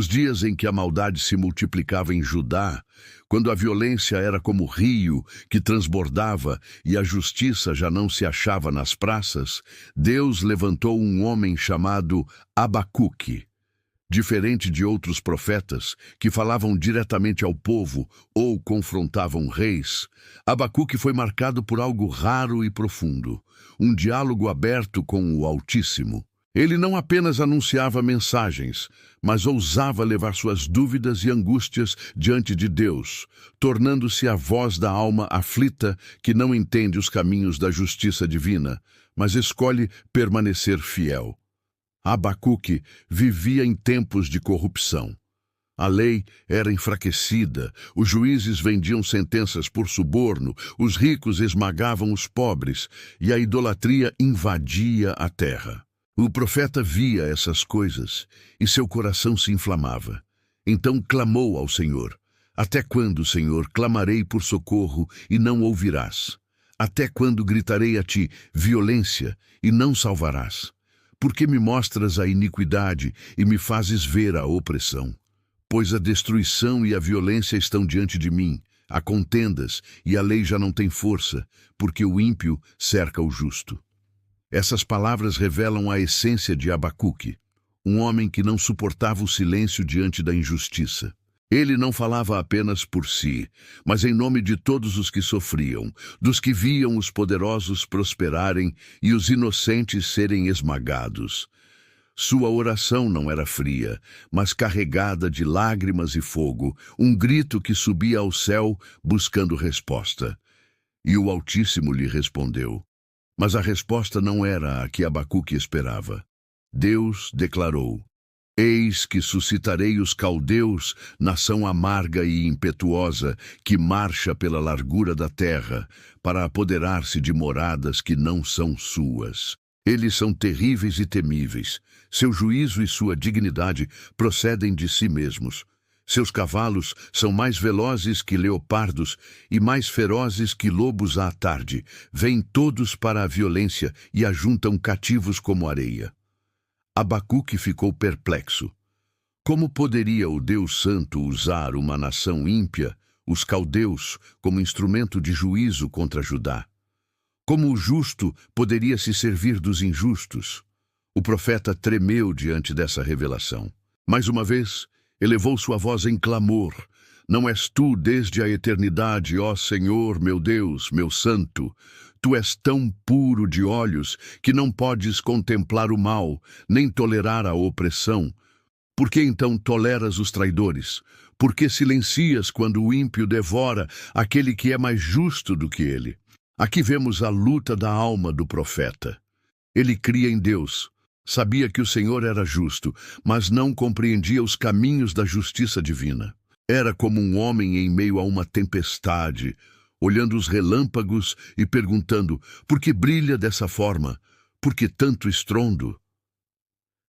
Nos dias em que a maldade se multiplicava em Judá, quando a violência era como rio que transbordava e a justiça já não se achava nas praças, Deus levantou um homem chamado Abacuque. Diferente de outros profetas, que falavam diretamente ao povo ou confrontavam reis, Abacuque foi marcado por algo raro e profundo, um diálogo aberto com o Altíssimo. Ele não apenas anunciava mensagens, mas ousava levar suas dúvidas e angústias diante de Deus, tornando-se a voz da alma aflita que não entende os caminhos da justiça divina, mas escolhe permanecer fiel. Abacuque vivia em tempos de corrupção. A lei era enfraquecida, os juízes vendiam sentenças por suborno, os ricos esmagavam os pobres e a idolatria invadia a terra. O profeta via essas coisas e seu coração se inflamava. Então clamou ao Senhor: Até quando, Senhor, clamarei por socorro e não ouvirás? Até quando gritarei a ti violência e não salvarás? Por que me mostras a iniquidade e me fazes ver a opressão? Pois a destruição e a violência estão diante de mim, há contendas e a lei já não tem força, porque o ímpio cerca o justo. Essas palavras revelam a essência de Abacuque, um homem que não suportava o silêncio diante da injustiça. Ele não falava apenas por si, mas em nome de todos os que sofriam, dos que viam os poderosos prosperarem e os inocentes serem esmagados. Sua oração não era fria, mas carregada de lágrimas e fogo, um grito que subia ao céu buscando resposta. E o Altíssimo lhe respondeu. Mas a resposta não era a que Abacuque esperava. Deus declarou: Eis que suscitarei os caldeus, nação amarga e impetuosa, que marcha pela largura da terra, para apoderar-se de moradas que não são suas. Eles são terríveis e temíveis. Seu juízo e sua dignidade procedem de si mesmos. Seus cavalos são mais velozes que leopardos e mais ferozes que lobos à tarde. Vêm todos para a violência e ajuntam cativos como areia. Abacuque ficou perplexo. Como poderia o Deus Santo usar uma nação ímpia, os caldeus, como instrumento de juízo contra Judá? Como o justo poderia se servir dos injustos? O profeta tremeu diante dessa revelação. Mais uma vez, elevou sua voz em clamor: Não és tu desde a eternidade, ó Senhor, meu Deus, meu Santo? Tu és tão puro de olhos que não podes contemplar o mal, nem tolerar a opressão. Por que então toleras os traidores? Por que silencias quando o ímpio devora aquele que é mais justo do que ele? Aqui vemos a luta da alma do profeta. Ele cria em Deus. Sabia que o Senhor era justo, mas não compreendia os caminhos da justiça divina. Era como um homem em meio a uma tempestade, olhando os relâmpagos e perguntando: por que brilha dessa forma? Por que tanto estrondo?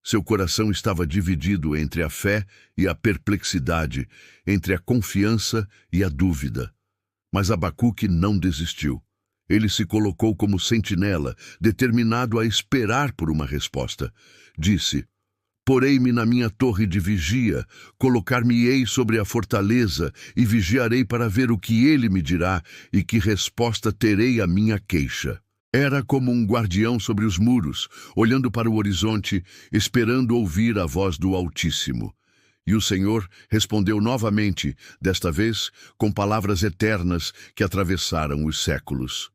Seu coração estava dividido entre a fé e a perplexidade, entre a confiança e a dúvida. Mas Abacuque não desistiu. Ele se colocou como sentinela, determinado a esperar por uma resposta. Disse: Porei-me na minha torre de vigia, colocar-me-ei sobre a fortaleza e vigiarei para ver o que ele me dirá e que resposta terei à minha queixa. Era como um guardião sobre os muros, olhando para o horizonte, esperando ouvir a voz do Altíssimo. E o Senhor respondeu novamente, desta vez com palavras eternas que atravessaram os séculos.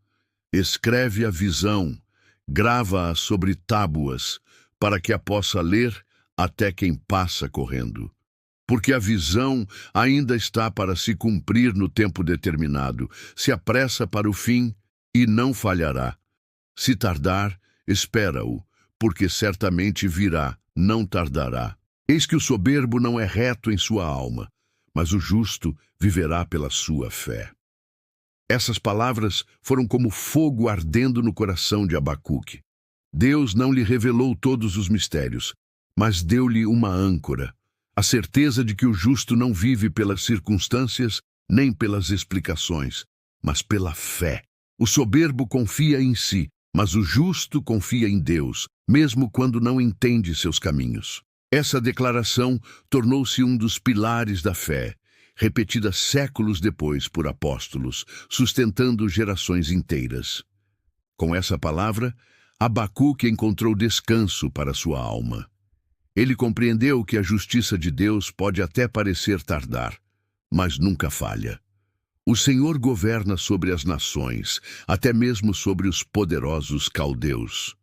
Escreve a visão, grava-a sobre tábuas, para que a possa ler até quem passa correndo. Porque a visão ainda está para se cumprir no tempo determinado, se apressa para o fim e não falhará. Se tardar, espera-o, porque certamente virá, não tardará. Eis que o soberbo não é reto em sua alma, mas o justo viverá pela sua fé. Essas palavras foram como fogo ardendo no coração de Abacuque. Deus não lhe revelou todos os mistérios, mas deu-lhe uma âncora, a certeza de que o justo não vive pelas circunstâncias nem pelas explicações, mas pela fé. O soberbo confia em si, mas o justo confia em Deus, mesmo quando não entende seus caminhos. Essa declaração tornou-se um dos pilares da fé, repetida séculos depois por apóstolos, sustentando gerações inteiras. Com essa palavra, Abacuque encontrou descanso para sua alma. Ele compreendeu que a justiça de Deus pode até parecer tardar, mas nunca falha. O Senhor governa sobre as nações, até mesmo sobre os poderosos caldeus.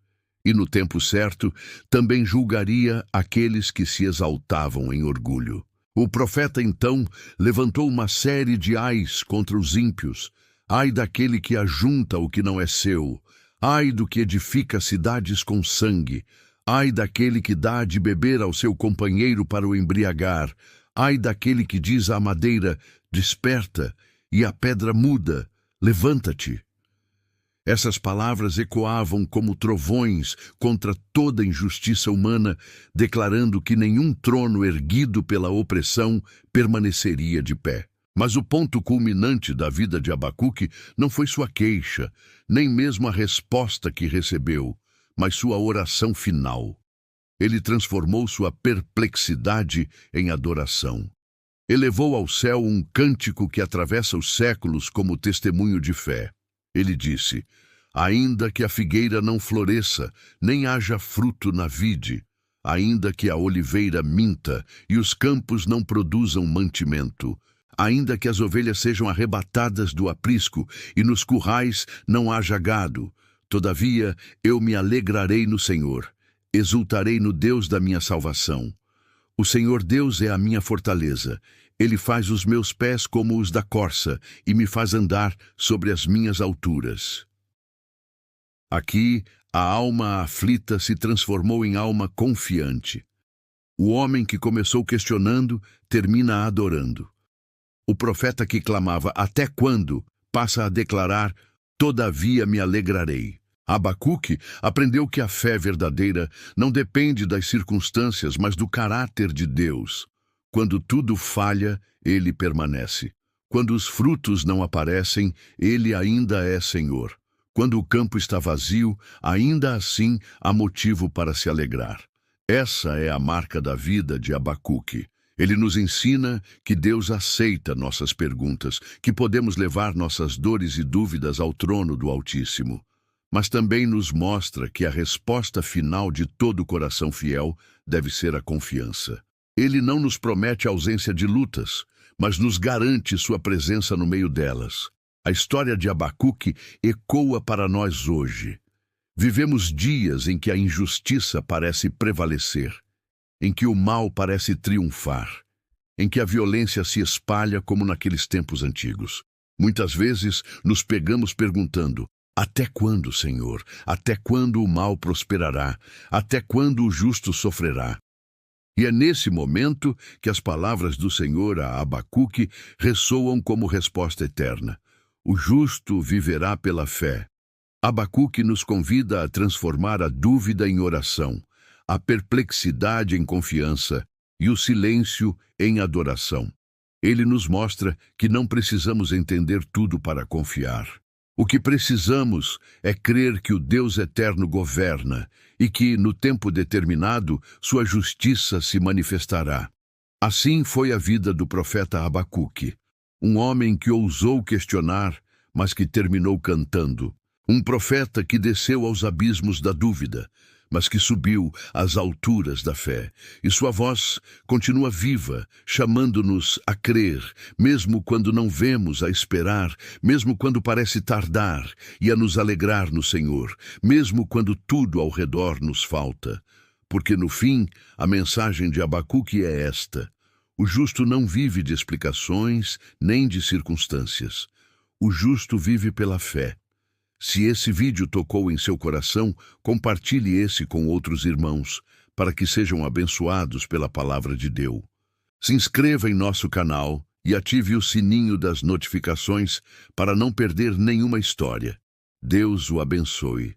E no tempo certo, também julgaria aqueles que se exaltavam em orgulho. O profeta, então, levantou uma série de ais contra os ímpios. Ai daquele que ajunta o que não é seu. Ai do que edifica cidades com sangue. Ai daquele que dá de beber ao seu companheiro para o embriagar. Ai daquele que diz à madeira, desperta, e à pedra muda, levanta-te. Essas palavras ecoavam como trovões contra toda injustiça humana, declarando que nenhum trono erguido pela opressão permaneceria de pé. Mas o ponto culminante da vida de Abacuque não foi sua queixa, nem mesmo a resposta que recebeu, mas sua oração final. Ele transformou sua perplexidade em adoração. Elevou ao céu um cântico que atravessa os séculos como testemunho de fé. Ele disse, ainda que a figueira não floresça, nem haja fruto na vide, ainda que a oliveira minta e os campos não produzam mantimento, ainda que as ovelhas sejam arrebatadas do aprisco e nos currais não haja gado, todavia eu me alegrarei no Senhor, exultarei no Deus da minha salvação. O Senhor Deus é a minha fortaleza. Ele faz os meus pés como os da corça e me faz andar sobre as minhas alturas. Aqui, a alma aflita se transformou em alma confiante. O homem que começou questionando, termina adorando. O profeta que clamava, até quando, passa a declarar, todavia me alegrarei. Abacuque aprendeu que a fé verdadeira não depende das circunstâncias, mas do caráter de Deus. Quando tudo falha, ele permanece. Quando os frutos não aparecem, ele ainda é Senhor. Quando o campo está vazio, ainda assim há motivo para se alegrar. Essa é a marca da vida de Abacuque. Ele nos ensina que Deus aceita nossas perguntas, que podemos levar nossas dores e dúvidas ao trono do Altíssimo. Mas também nos mostra que a resposta final de todo coração fiel deve ser a confiança. Ele não nos promete a ausência de lutas, mas nos garante sua presença no meio delas. A história de Abacuque ecoa para nós hoje. Vivemos dias em que a injustiça parece prevalecer, em que o mal parece triunfar, em que a violência se espalha como naqueles tempos antigos. Muitas vezes nos pegamos perguntando, até quando, Senhor? Até quando o mal prosperará? Até quando o justo sofrerá? E é nesse momento que as palavras do Senhor a Abacuque ressoam como resposta eterna. O justo viverá pela fé. Abacuque nos convida a transformar a dúvida em oração, a perplexidade em confiança e o silêncio em adoração. Ele nos mostra que não precisamos entender tudo para confiar. O que precisamos é crer que o Deus eterno governa e que, no tempo determinado, sua justiça se manifestará. Assim foi a vida do profeta Abacuque, um homem que ousou questionar, mas que terminou cantando. Um profeta que desceu aos abismos da dúvida, mas que subiu às alturas da fé. E sua voz continua viva, chamando-nos a crer, mesmo quando não vemos, a esperar, mesmo quando parece tardar, e a nos alegrar no Senhor, mesmo quando tudo ao redor nos falta. Porque no fim, a mensagem de Abacuque é esta: o justo não vive de explicações nem de circunstâncias. O justo vive pela fé. Se esse vídeo tocou em seu coração, compartilhe esse com outros irmãos, para que sejam abençoados pela palavra de Deus. Se inscreva em nosso canal e ative o sininho das notificações para não perder nenhuma história. Deus o abençoe.